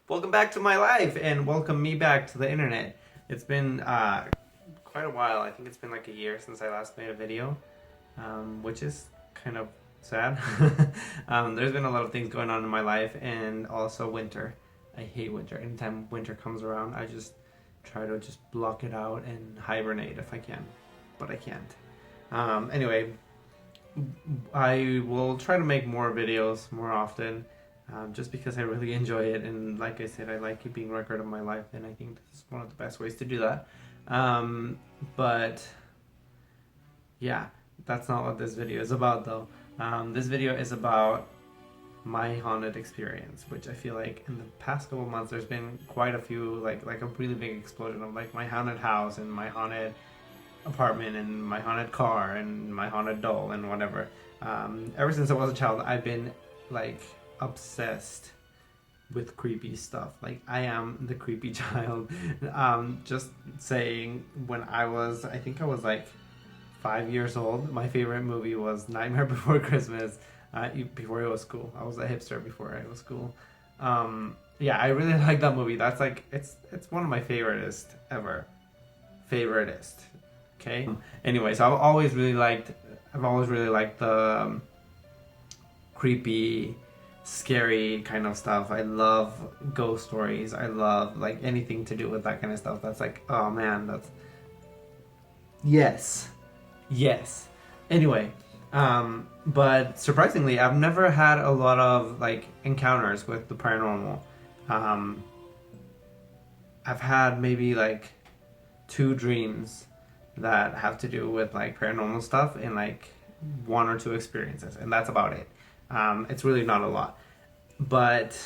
Welcome back to my life and welcome me back to the internet. It's been quite a while. I think it's been like a year since I last made a video, which is kind of sad. There's been a lot of things going on in my life, and also winter. I hate winter. Anytime winter comes around, I just try to just block it out and hibernate if I can, but I can't. Anyway, I will try to make more videos more often. Just because I really enjoy it, and like I said, I like keeping record of my life, and I think this is one of the best ways to do that. But yeah, that's not what this video is about though. This video is about my haunted experience, which I feel like in the past couple months there's been quite a few, like a really big explosion of like my haunted house and my haunted apartment and my haunted car and my haunted doll and whatever. Ever since I was a child, I've been like obsessed with creepy stuff. Like, I am the creepy child. Just saying, when I think I was like 5 years old, my favorite movie was Nightmare Before Christmas. Before it was cool, I was a hipster before it was cool. Yeah, I really like that movie. That's like, it's one of my favoritist ever. Favoritist. Okay. Anyways, I've always really liked the creepy, scary kind of stuff. I love ghost stories. I love like anything to do with that kind of stuff. That's like, oh man, that's yes. Anyway, but surprisingly, I've never had a lot of like encounters with the paranormal. I've had maybe like 2 dreams that have to do with like paranormal stuff, and like 1 or 2 experiences, and that's about it. It's really not a lot. But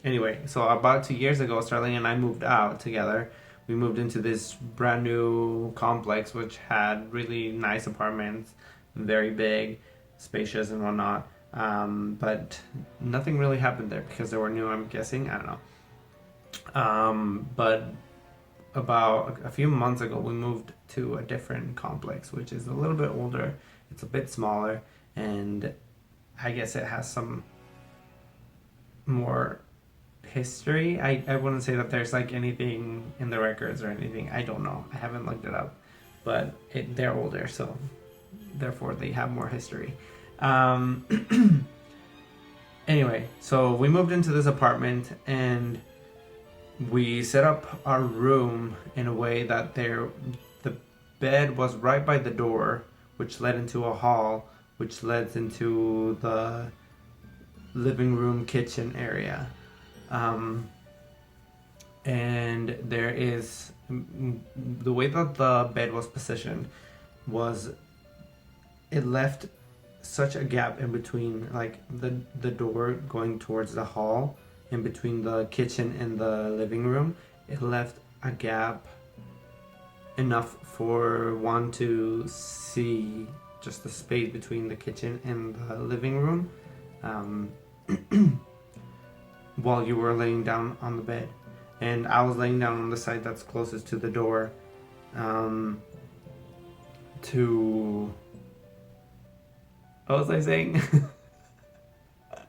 anyway, so about 2 years ago, Sterling and I moved out together. We moved into this brand new complex, which had really nice apartments, very big, spacious and whatnot. But nothing really happened there because they were new, I'm guessing. I don't know. But about a few months ago, we moved to a different complex, which is a little bit older. It's a bit smaller, and I guess it has some more history. I wouldn't say that there's like anything in the records or anything. I don't know. I haven't looked it up. But they're older, so therefore they have more history. Anyway, so we moved into this apartment, and we set up our room in a way that the bed was right by the door, which led into a hall, which led into the living room kitchen area. And there is, the way that the bed was positioned was, it left such a gap in between, like the door going towards the hall, in between the kitchen and the living room. It left a gap enough for one to see just the space between the kitchen and the living room, while you were laying down on the bed. And I was laying down on the side that's closest to the door, what was I saying?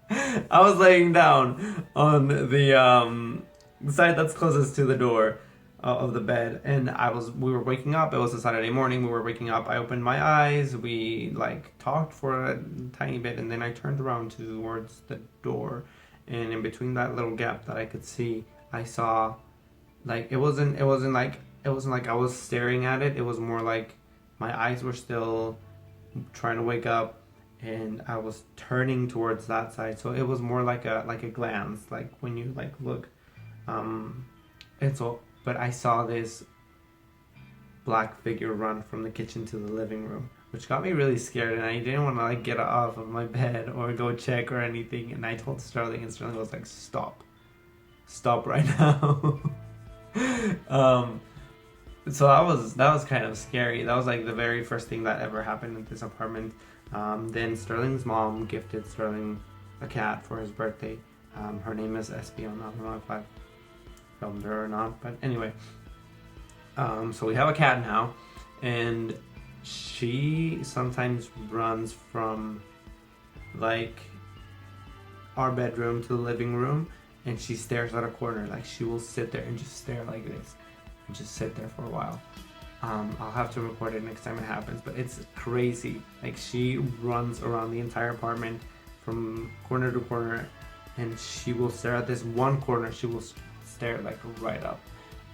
I was laying down on the side that's closest to the door of the bed, and we were waking up. It was a Saturday morning. We were waking up. I opened my eyes. We like talked for a tiny bit, and then I turned around towards the door, and in between that little gap that I could see, I saw, like, it wasn't like I was staring at it. It was more like my eyes were still trying to wake up, and I was turning towards that side. So it was more like a glance, like when you like look, and so. But I saw this black figure run from the kitchen to the living room, which got me really scared, and I didn't want to like get off of my bed or go check or anything. And I told Sterling, and Sterling was like, stop right now. So that was kind of scary. That was like the very first thing that ever happened in this apartment. Then Sterling's mom gifted Sterling a cat for his birthday. Her name is Espion. I don't know if I've filmed her or not, but anyway. So we have a cat now, and she sometimes runs from like our bedroom to the living room, and she stares at a corner. Like, she will sit there and just stare like this and just sit there for a while. I'll have to record it next time it happens, but it's crazy. Like, she runs around the entire apartment from corner to corner, and she will stare at this one corner. She will stare like right up,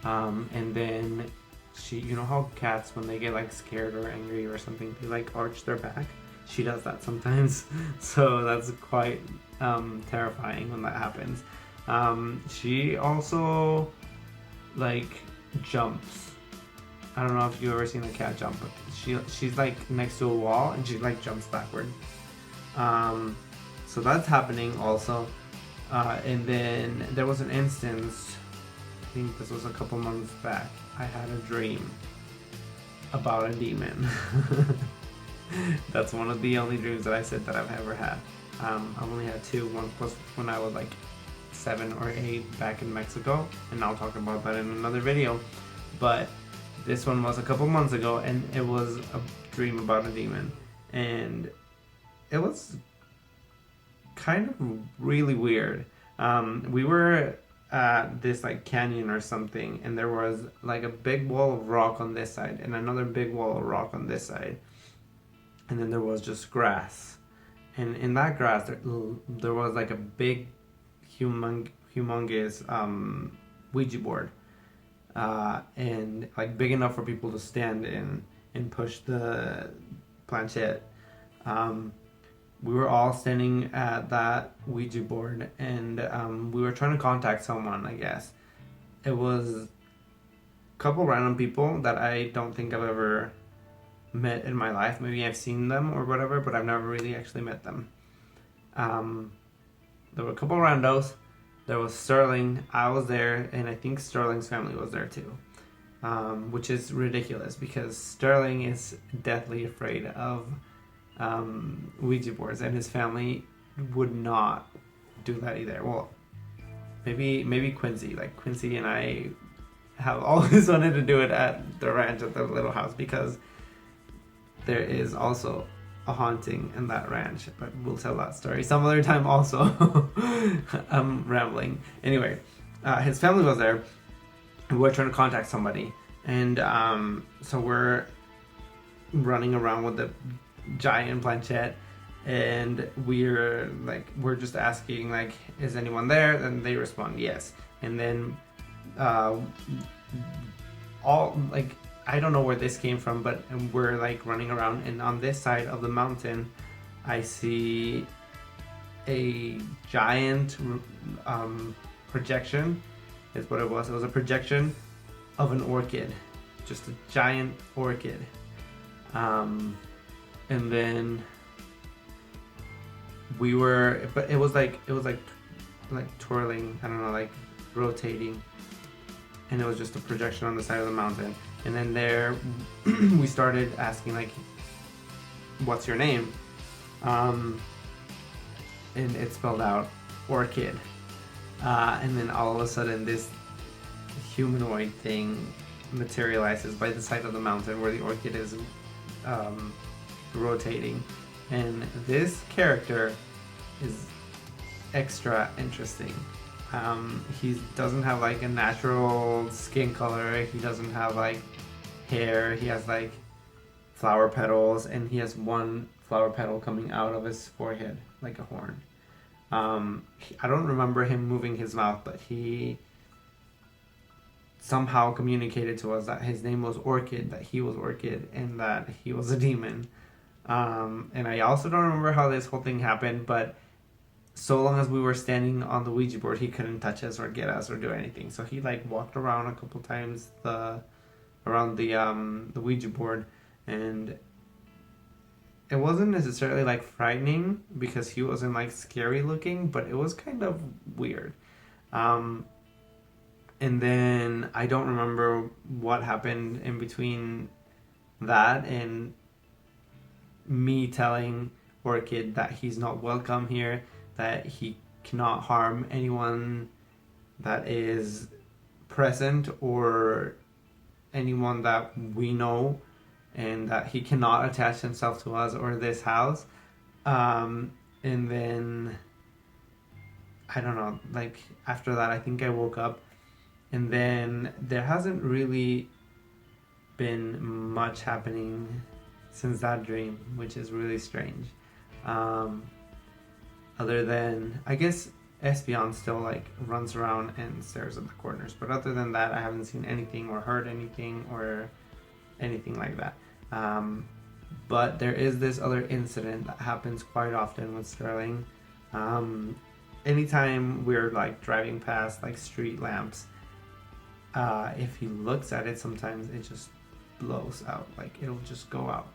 and then she, you know how cats, when they get like scared or angry or something, they like arch their back. She does that sometimes, so that's quite terrifying when that happens. She also like jumps. I don't know if you've ever seen a cat jump, but she's like next to a wall and she like jumps backward. So that's happening also. And then there was an instance, I think this was a couple months back, I had a dream about a demon. That's one of the only dreams that I said that I've ever had. I've only had two. One was when I was like 7 or 8 back in Mexico, and I'll talk about that in another video. But this one was a couple months ago, and it was a dream about a demon, and it was kind of really weird. We were at this like canyon or something, and there was like a big wall of rock on this side and another big wall of rock on this side, and then there was just grass, and in that grass there was like a big humongous Ouija board, and like big enough for people to stand in and push the planchette. We were all standing at that Ouija board, and we were trying to contact someone, I guess. It was a couple random people that I don't think I've ever met in my life. Maybe I've seen them or whatever, but I've never really actually met them. There were a couple randos. There was Sterling. I was there, and I think Sterling's family was there too. Which is ridiculous because Sterling is deathly afraid of Ouija boards, and his family would not do that either. Well, maybe Quincy. Like, Quincy and I have always wanted to do it at the ranch, at the little house, because there is also a haunting in that ranch, but we'll tell that story some other time also. I'm rambling. Anyway, his family was there, and we're trying to contact somebody, and so we're running around with the giant planchette, and we're just asking like, is anyone there? And they respond yes, and then all like, I don't know where this came from, but we're like running around, and on this side of the mountain I see a giant projection is what it was. It was a projection of an orchid, just a giant orchid. And then we were, but it was like twirling, I don't know, like rotating, and it was just a projection on the side of the mountain. And then there we started asking like, what's your name? And it spelled out orchid. And then all of a sudden this humanoid thing materializes by the side of the mountain where the orchid is rotating, and this character is extra interesting. He doesn't have like a natural skin color, he doesn't have like hair, he has like flower petals, and he has one flower petal coming out of his forehead like a horn. I don't remember him moving his mouth, but he somehow communicated to us that his name was Orchid, that he was Orchid, and that he was a demon. And I also don't remember how this whole thing happened, but so long as we were standing on the Ouija board, he couldn't touch us or get us or do anything. So he like walked around a couple times around the Ouija board, and it wasn't necessarily like frightening because he wasn't like scary looking, but it was kind of weird. And then I don't remember what happened in between that and me telling Orchid that he's not welcome here, that he cannot harm anyone that is present or anyone that we know, and that he cannot attach himself to us or this house. And then I don't know, like after that I think I woke up, and then there hasn't really been much happening since that dream, which is really strange. Um, Other than, I guess Espion still like runs around and stares at the corners, but other than that I haven't seen anything or heard anything or anything like that. But there is this other incident that happens quite often with Sterling. Anytime we're like driving past like street lamps, if he looks at it, sometimes it just blows out, like it'll just go out.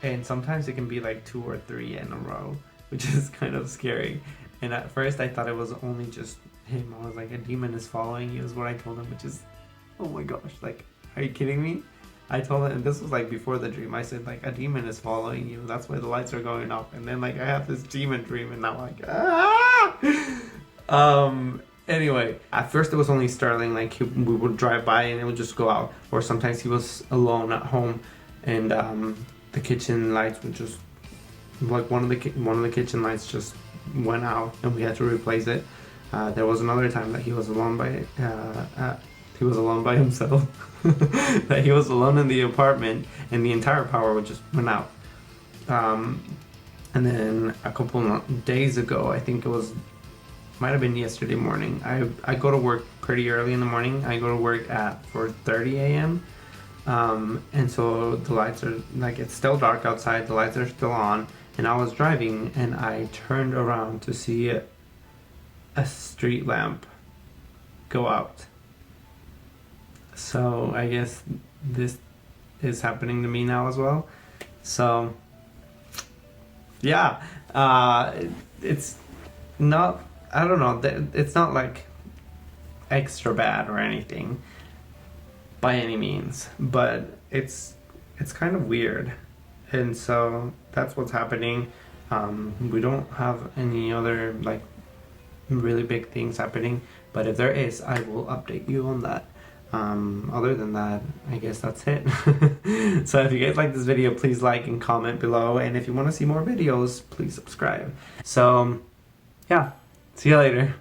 And sometimes it can be like 2 or 3 in a row, which is kind of scary. And at first I thought it was only just him. I was like, a demon is following you is what I told him, which is, oh my gosh, like, are you kidding me? I told him, and this was like before the dream, I said like, a demon is following you, that's why the lights are going off. And then like I have this demon dream and I'm like, anyway, at first it was only Sterling, like we would drive by and it would just go out. Or sometimes he was alone at home and the kitchen lights would just, like one of the kitchen lights just went out and we had to replace it. There was another time that he was alone by himself. That he was alone in the apartment and the entire power would just went out. And then a couple of days ago, I think it was, might have been yesterday morning. I go to work pretty early in the morning. I go to work at 4:30 a.m. And so the lights are like, it's still dark outside, the lights are still on, and I was driving and I turned around to see a street lamp go out. So I guess this is happening to me now as well. So yeah, it's not, I don't know, it's not like extra bad or anything by any means, but it's kind of weird. And so that's what's happening. We don't have any other like really big things happening, but if there is, I will update you on that. Other than that, I guess that's it. So if you guys like this video, please like and comment below, and if you want to see more videos, please subscribe. So yeah, see you later.